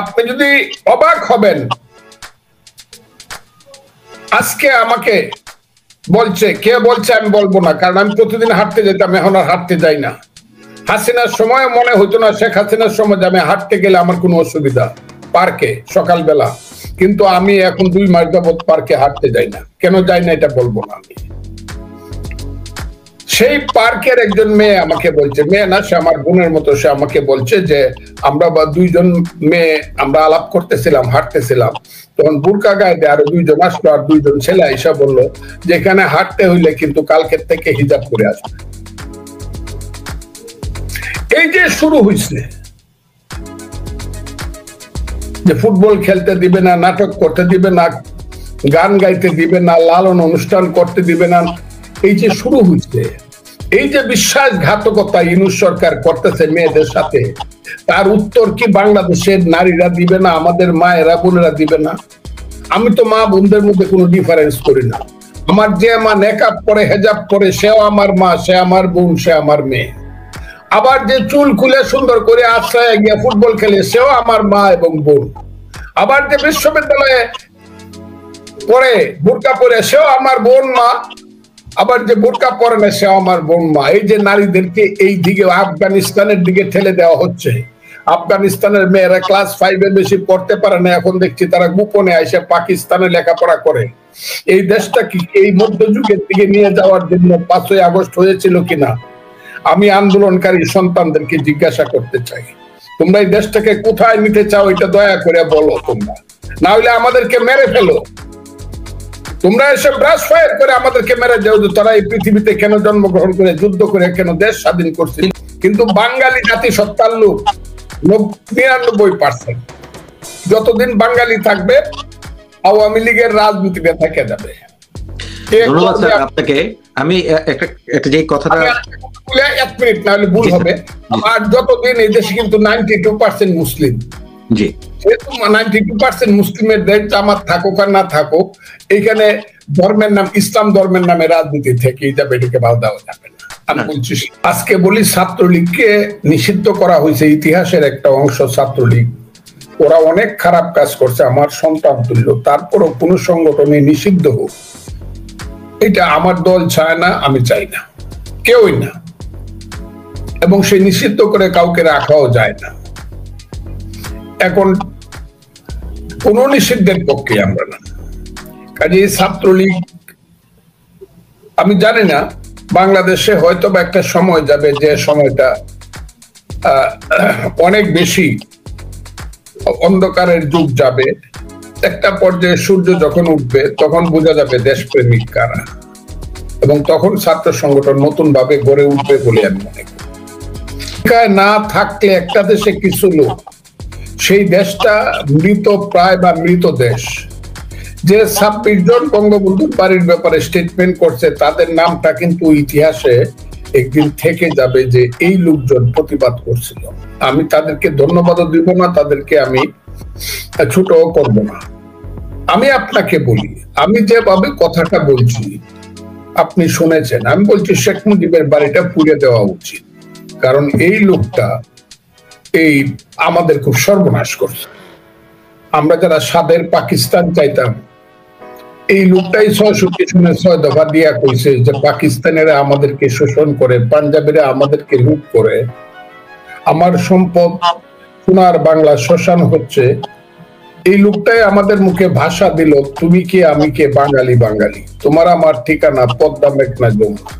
আপনি যদি অবাক হবেন, আজকে আমাকে বলছে, কে বলছে আমি বলবো না, কারণ আমি প্রতিদিন হাঁটতে যেতাম, এখন আর হাঁটতে যাই না। হাসিনার সময় মনে হতো না, শেখ হাসিনার সময় আমি হাঁটতে গেলে আমার কোনো অসুবিধা, পার্কে সকালবেলা, কিন্তু আমি এখন 2 মাস যাবত পার্কে হাঁটতে যাই না। কেন যাই না এটা বলবো না আমি। সেই পার্কের একজন মেয়ে আমাকে বলছে, মেয়ে না, সে আমার বোনের মতো, সে আমাকে বলছে যে আমরা 2জন মেয়ে আমরা আলাপ করতেছিলাম, হাঁটতেছিলাম, তখন বুরকা গায়ে দিয়ে আরো 2জন আসলো, আর 2জন ছেলে এসে বললো যে এখানে হাঁটতে হইলে কিন্তু কালকের থেকে হিজাব করে আসবে। এই যে শুরু হয়েছে যে ফুটবল খেলতে দিবে না, নাটক করতে দিবে না, গান গাইতে দিবে না, লালন অনুষ্ঠান করতে দিবে না, এই যে শুরু হয়েছে, এই যে বিশ্বাসঘাতকতা ইউনূস সরকার করতেছে মেয়েদের সাথে, তার উত্তর কি বাংলাদেশের নারীরা দিবে না, আমাদের মায়েরা বোনেরা দিবে না? আমি তো মা বোনদের মধ্যে কোনো ডিফারেন্স করি না। আমার যে মা নেকাব পরে, হেজাব পরে, সেও আমার মা, সে আমার বোন, সে আমার মেয়ে। আবার যে চুল খুলে সুন্দর করে আশ্রয়ে গিয়ে ফুটবল খেলে, সেও আমার মা এবং বোন। আবার যে বিশ্ববিদ্যালয়ে পরে বোরকা পরে, সেও আমার বোন মা। আবার যে বোরকা পরে না, সেও আমার বোন মা। এই যে নারীদেরকে এই দিকে আফগানিস্তানের দিকে ঠেলে দেওয়া হচ্ছে, আফগানিস্তানের মেয়েরা ক্লাস 5-এ বেশি পড়তে পারে না, এখন দেখছি তারা গোপনে এসে পাকিস্তানে লেখাপড়া করে। এই দেশটা কি এই মধ্যযুগের দিকে নিয়ে যাওয়ার জন্য 5ই আগস্ট হয়েছিল কিনা আমি আন্দোলনকারী সন্তানদেরকে জিজ্ঞাসা করতে চাই। তোমরা এই দেশটাকে কোথায় নিতে চাও, এটা দয়া করে বলো তোমরা, না হলে আমাদেরকে মেরে ফেলো। তোমরা এসে ব্রাশ ফায়ার করে আমাদেরকে মেরে যাও যে তারা এই পৃথিবীতে কেন জন্মগ্রহণ করে, যুদ্ধ করে কেন দেশ স্বাধীন করছে। কিন্তু বাঙালি জাতি সত্তার লোক 99%। যতদিন বাঙালি থাকবে আওয়ামী লীগের রাজনীতিতে থেকে যাবে। ধন্যবাদ স্যার আপনাকে। আমি একটা যে কথাটা 1 মিনিট না হলে ভুল হবে। আর যতদিন এই দেশে কিন্তু 92% মুসলিম, জি, 92% মুসলিমের দেশ, জামাত থাকুক আর না থাকুক, এখানে ধর্মের নাম, ইসলাম ধর্মের নামে রাজনীতি থেকে যাবে, এটাকে বাধা দেওয়া যাবে না। আমি বলছি, আজকে বলি ছাত্রলীগকে নিষিদ্ধ করা হয়েছে, ইতিহাসের একটা অংশ ছাত্রলীগ, ওরা অনেক খারাপ কাজ করছে, আমার সন্তান তুল্য, তারপরও কোন সংগঠনে নিষিদ্ধ হোক এটা আমার দল চায় না, আমি চাই না, কেউই না, এবং সে নিষিদ্ধ করে কাউকে রাখাও যায় না। এখন কোন নিষিদ্ধের পক্ষে আমরা না। কাজে ছাত্রলীগ, আমি জানি না, বাংলাদেশে হয়তো বা একটা সময় যাবে যে সময়টা অনেক বেশি অন্ধকারের যুগ যাবে। একটা পর্যায়ে সূর্য যখন উঠবে তখন বোঝা যাবে দেশপ্রেমিক কারা, এবং তখন ছাত্র সংগঠন নতুন ভাবে গড়ে উঠবে বলে আমি মনে করি। না থাকলে একটা দেশে কিছু লোক, সেই দেশটা মৃত প্রায় বা মৃত দেশ। যে 26 জন বঙ্গবন্ধুর বাড়ির ব্যাপারে স্টেটমেন্ট করছে, তাদের নামটা কিন্তু ইতিহাসে একদিন থেকে যাবে যে এই লোকজন প্রতিবাদ করছিল। আমি তাদেরকে ধন্যবাদও দিব না, তাদেরকে আমি ছোটও করব না। আমি আপনাকে বলি, আমি যেভাবে কথাটা বলছি আপনি শুনেছেন, আমি বলছি শেখ মুজিবের বাড়িটা পুড়ে দেওয়া উচিত, কারণ এই লোকটা এই আমাদের খুব সর্বনাশ করছে। আমরা যারা স্বাধীন পাকিস্তান চাইতাম, এই লোকটাই 6 দফা দিয়া কইছে যে পাকিস্তানেরা আমাদেরকে শোষণ করে, পাঞ্জাবিরা আমাদেরকে লুট করে, আমার সম্পদ সোনার বাংলা শ্মশান হচ্ছে। এই লোকটাই আমাদের মুখে ভাষা দিল, তুমি কে আমি কে, বাঙালি বাঙালি, তোমার আমার ঠিকানা পদ্মা মেঘনা যমুনা,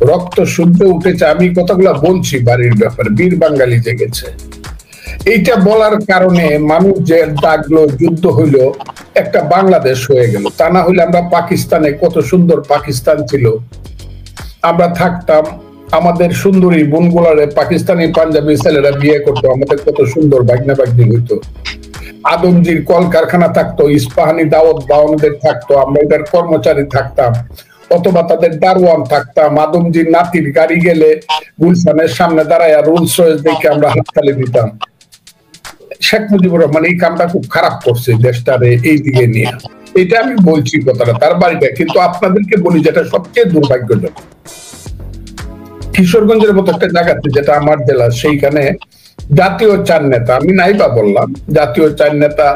রক্ত সূর্য উঠেছে। আমি কথাগুলা বলছি বাড়ির ব্যাপারে, বীর বাঙালি জেগেছে। এইটা বলার কারণে মানুষ যে ডাকলো, যুদ্ধ হইলো, একটা বাংলাদেশ হয়ে গেল। তা না হইলে আমরা পাকিস্তানে, কত সুন্দর পাকিস্তান ছিল, আমরা থাকতাম, আমাদের সুন্দরী বোনগুলারে পাকিস্তানি পাঞ্জাবি ছেলেরা বিয়ে করতো, আমাদের কত সুন্দর বাগনা বাগনি হইতো, আদমজির কলকারখানা থাকতো, ইস্পাহানি দাওয়াত বাউনদের থাকতো, আমরা এটার কর্মচারী থাকতাম, অথবা তাদের দারোয়ান থাকতাম। আদমজির নাতির গাড়ি গেলে গুলশানের সামনে দাঁড়ায় রোলস রয়েস দেখে আমরা হাততালি দিতাম। শেখ মুজিবুর রহমান এই কামটা খুব খারাপ করছে দেশটারে এই দিকে নিয়ে, এটা আমি বলছি কথাটা, তার বাড়িটা। কিন্তু আপনাদেরকে বলি যেটা সবচেয়ে দুর্ভাগ্যজনক, কিশোরগঞ্জের মতো একটা জায়গাতে, যেটা আমার জেলা, সেইখানে জাতীয় চার নেতা, আমি নাইবা বললাম, জাতীয় চার নেতা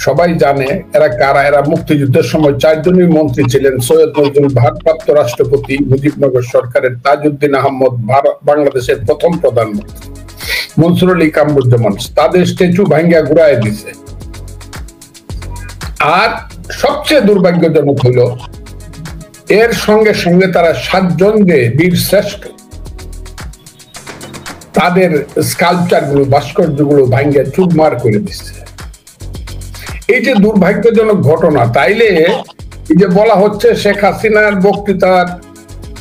সবাই জানে এরা কারা। এরা মুক্তিযুদ্ধের সময় 4 জনই মন্ত্রী ছিলেন। সৈয়দ নজরুল ভারপ্রাপ্ত রাষ্ট্রপতি, মুজিবনগর সরকারের তাজউদ্দিন আহমদ বাংলাদেশের প্রথম প্রধানমন্ত্রী, মনসুর আলী কামরুজ্জামান তাদের স্ট্যাচু ভাঙ্গা ঘুরায় দিছে। আর সবচেয়ে দুর্ভাগ্যজনক হলো এর সঙ্গে সঙ্গে তারা 7 জন যে বীর শ্রেষ্ঠ তাদের স্কাল্পচার গুলো, ভাস্কর্য গুলো ভাঙ্গা চুরমার করে দিচ্ছে। এই যে দুর্ভাগ্যজনক ঘটনা, তাইলে এই যে বলা হচ্ছে শেখ হাসিনার বক্তৃতার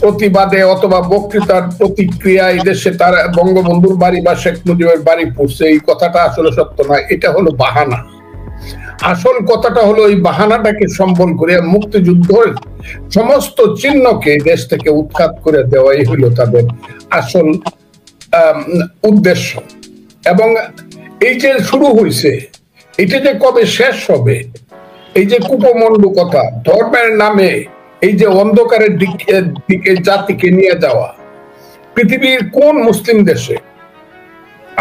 প্রতিবাদে অথবা বক্তৃতার প্রতিক্রিয়া এই দেশে তার বঙ্গবন্ধুর বাড়ি বা শেখ মুজিবের বাড়ি পড়ছে, এই কথাটা আসলে সত্য নয়, এটা হলো বাহানা। আসল কথাটা হলো এই বাহানাটাকে সম্বল করে মুক্তিযুদ্ধের সমস্ত চিহ্নকে দেশ থেকে উৎখাত করে দেওয়াই হলো তাদের আসল উদ্দেশ্য। এবং এই যে শুরু হয়েছে, এটা যে কবে শেষ হবে, এই যে কুপমন্ডু কথা, ধর্মের নামে এই যে অন্ধকারের দিকে জাতিকে নিয়ে যাওয়া, পৃথিবীর কোন মুসলিম দেশে,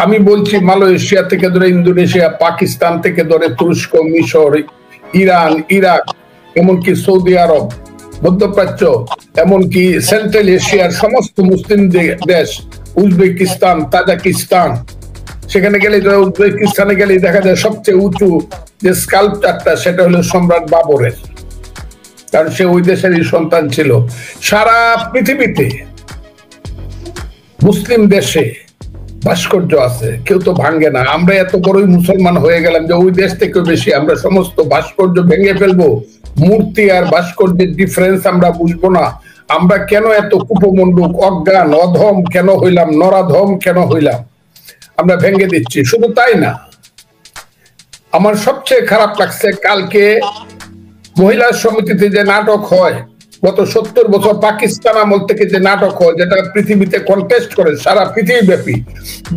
আমি বলছি মালয়েশিয়া থেকে ধরে ইন্দোনেশিয়া, পাকিস্তান থেকে ধরে তুরস্ক, মিশর, ইরান, ইরাক, এমনকি সৌদি আরব, মধ্যপ্রাচ্য, এমনকি সেন্ট্রাল এশিয়ার সমস্ত মুসলিম দেশ, উজবেকিস্তান, তাজিকিস্তান, সেখানে গেলে উজবেকিস্তানে গেলে দেখা যায় সবচেয়ে উঁচু যে স্কাল্পচারটা সেটা হলো সম্রাট বাবরের, কারণ সে ওই দেশেরই সন্তান ছিল। সারা পৃথিবীতে মুসলিম দেশে ভাস্কর্য আছে, কেউ তো ভাঙ্গে না। আমরা এত বড়ই মুসলমান হয়ে গেলাম যে ওই দেশ থেকে বেশি আমরা সমস্ত ভাস্কর্য ভেঙে ফেলবো। মূর্তি আর ভাস্কর্যের ডিফারেন্স আমরা বুঝবো না। আমরা কেন এত কুপমণ্ডুক, অজ্ঞান, অধম কেন হইলাম, নরাধম কেন হইলাম, আমরা ভেঙে দিচ্ছি। শুধু তাই না, আমার সবচেয়ে খারাপ লাগছে কালকে মহিলা সমিতিতে যে নাটক হয়, গত 70 বছর পাকিস্তান আমল থেকে যে নাটক হয়, যেটা পৃথিবীতে কন্টেস্ট করে সারা পৃথিবী ব্যাপী,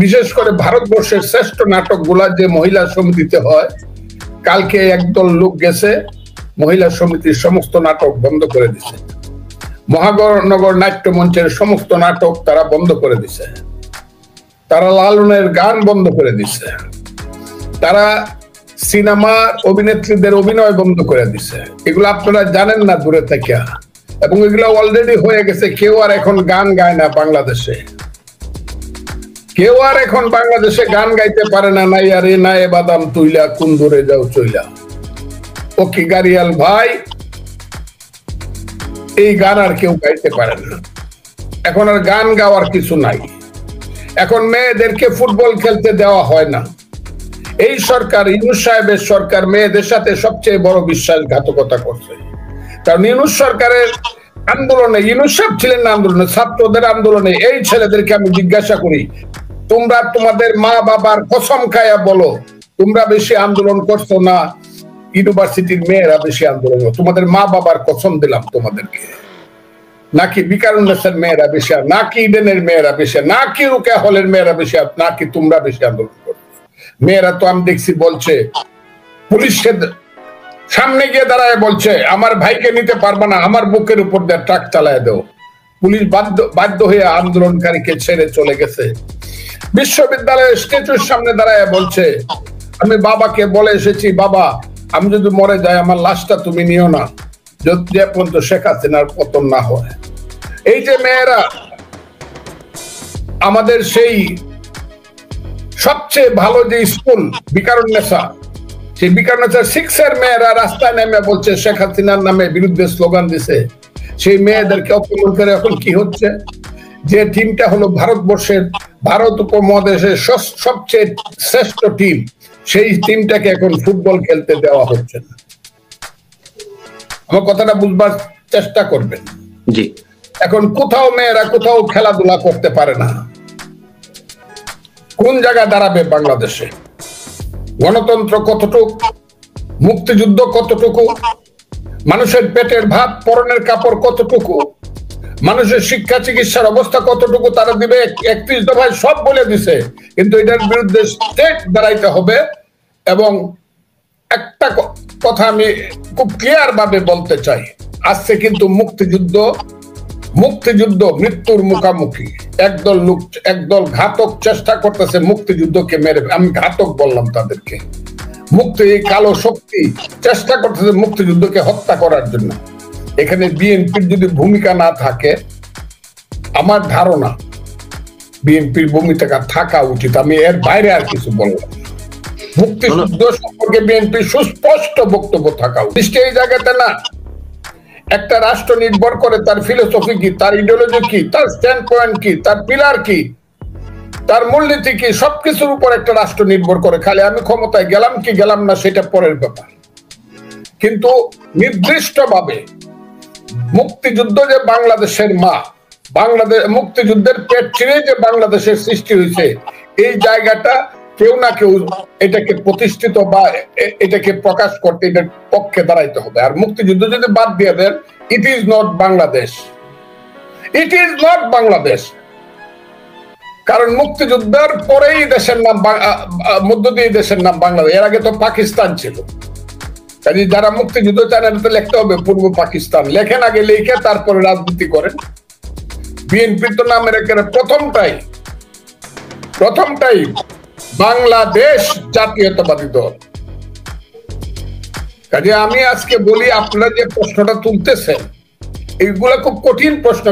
বিশেষ করে ভারতবর্ষের শ্রেষ্ঠ নাটক গুলা যে মহিলা সমিতিতে হয়, কালকে একদল লোক গেছে মহিলা সমিতির সমস্ত নাটক বন্ধ করে দিছে। মহানগর নাট্য মঞ্চের সমস্ত নাটক তারা বন্ধ করে দিছে, তারা লালনের গান বন্ধ করে দিছে, তারা সিনেমার অভিনেত্রীদের অভিনয় বন্ধ করে দিছে। এগুলো আপনারা জানেন না দূরে থেকে, এবং এগুলো অলরেডি হয়ে গেছে। কেউ আর এখন গান গায় না বাংলাদেশে, কেউ আর এখন বাংলাদেশে গান গাইতে পারে না। নাই আর এ না এ বাদাম তুইলা কোন দূরে যাও চইলা, ও কি গাড়িয়াল ভাই, এই গান আর কেউ গাইতে পারে না। এখন আর গান গাওয়ার কিছু নাই। এখন মেয়েদেরকে ফুটবল খেলতে দেওয়া হয় না। এই সরকার, ইউনূস সাহেবের সরকার, মেয়েদের সাথে সবচেয়ে বড় বিশ্বাসঘাতকতা করছে। কারণ ইউনূস সরকারের আন্দোলনে, ইউনূস সাহেব ছিলেন না আন্দোলনে, ছাত্রদের আন্দোলনে, এই ছেলেদেরকে আমি জিজ্ঞাসা করি, তোমরা তোমাদের মা বাবার কসম খায়া বলো, তোমরা বেশি আন্দোলন করছো না ইউনিভার্সিটির মেয়েরা বেশি আন্দোলন? তোমাদের মা বাবার কসম দিলাম তোমাদেরকে, নাকি বিকারুন্নেসার মেয়েরা বেশি, নাকি ইডেনের মেয়েরা বেশি, নাকি রুকেয়া হলের মেয়েরা বেশি, নাকি তোমরা বেশি আন্দোলন করছো? মেয়েরা তো আমি দেখছি বলছে, পুলিশের সামনে গিয়ে দাঁড়ায় বলছে আমার ভাইকে নিতে পারবে না, আমার বুকের উপর দিয়ে ট্রাক চালায় দেও। পুলিশ বাধ্য হয়ে আন্দোলনকারীকে ছেড়ে চলে গেছে। বিশ্ববিদ্যালয়ের স্ট্যাচুর সামনে দাঁড়ায় বলছে আমি বাবাকে বলে এসেছি, বাবা আমি যদি মরে যাই আমার লাশটা তুমি নিও না, যে পর্যন্ত শেখ হাসিনার পতন না হয়। এই যে মেয়েরা, আমাদের সেই সবচেয়ে ভালো যে স্কুল বিকারুন্নেসা, সেই বিকারুন্নেসা 6 এর মেয়েরা রাস্তায় নেমে বলছে শেখ হাসিনার নামে বিরুদ্ধে স্লোগান দিছে। সেই মেয়েদেরকে অপমান করে এখন কি হচ্ছে, যে টিমটা হলো ভারতবর্ষের, ভারত উপমহাদেশের সবচেয়ে শ্রেষ্ঠ টিম, সেই টিমটাকে এখন ফুটবল খেলতে দেওয়া হচ্ছে না। আমার কথাটা বুঝবার চেষ্টা করবেন। জি, এখন কোথাও মেয়েরা কোথাও খেলাধুলা করতে পারে না। কোন জায়গায় দাঁড়াবে বাংলাদেশে? গণতন্ত্র কতটুকু, মুক্তিযুদ্ধ কতটুকু, মানুষের পেটের ভাত পরনের কাপড় কতটুকু, মানুষের শিক্ষা চিকিৎসার অবস্থা কতটুকু তারা দিবে? 31 দফায় সব বলে দিছে, কিন্তু এটার বিরুদ্ধে স্টেট দাঁড়াইতে হবে। এবং একটা কথা আমি খুব ক্লিয়ার ভাবে বলতে চাই, আজকে কিন্তু মুক্তিযুদ্ধ মৃত্যুর মুখামুখি, একদল ঘাতক চেষ্টা করতেছে মুক্তিযুদ্ধকে মেরে, আমি ঘাতক বললাম তাদেরকে, এই কালো শক্তি চেষ্টা করতেছে মুক্তিযুদ্ধকে হত্যা করার জন্য। এখানে বিএনপির যদি ভূমিকা না থাকে, আমার ধারণা বিএনপির ভূমিকা থাকা উচিত, আমি এর বাইরে আর কিছু বললাম। মুক্তিযুদ্ধ সম্পর্কে বিএনপির সুস্পষ্ট বক্তব্য থাকা উচিত। এই জায়গাতে না, একটা রাষ্ট্র নির্ভর করে তার ফিলোসফি কি, তার ইডিওলজি কি, তার স্ট্যান্ড পয়েন্ট কি, তার পিলার কি, তার মূলনীতি কি, সবকিছুর উপর একটা রাষ্ট্র নির্ভর করে। খালি আমি ক্ষমতায় গেলাম কি গেলাম না সেটা পরের ব্যাপার, কিন্তু নির্দিষ্টভাবে মুক্তিযুদ্ধ যে বাংলাদেশের মা, বাংলাদেশ মুক্তিযুদ্ধের পেট ছিঁড়ে যে বাংলাদেশের সৃষ্টি হয়েছে, এই জায়গাটা কেউ না কেউ এটাকে প্রতিষ্ঠিত বা এটাকে প্রকাশ করতে, এটার পক্ষে দাঁড়াইতে হবে। আর মুক্তিযুদ্ধ যদি বাদ দিয়ে দেন, it is not Bangladesh, it is not Bangladesh. কারণ মুক্তিযুদ্ধের পরেই দেশের নাম, মধ্য দিয়ে দেশের নাম বাংলাদেশ, এর আগে তো পাকিস্তান ছিল। কাজে যারা মুক্তিযুদ্ধ চান এটা লিখতে হবে পূর্ব পাকিস্তান, লেখেন আগে, লিখে তারপরে রাজনীতি করেন। বিএনপির তো নামের একেবারে প্রথমটাই বাংলাদেশ জাতীয়তাবাদী দল। কাজে আমি আজকে বলি, আপনারা যে প্রশ্নটা তুলতেছেন এইগুলা খুব কঠিন প্রশ্ন।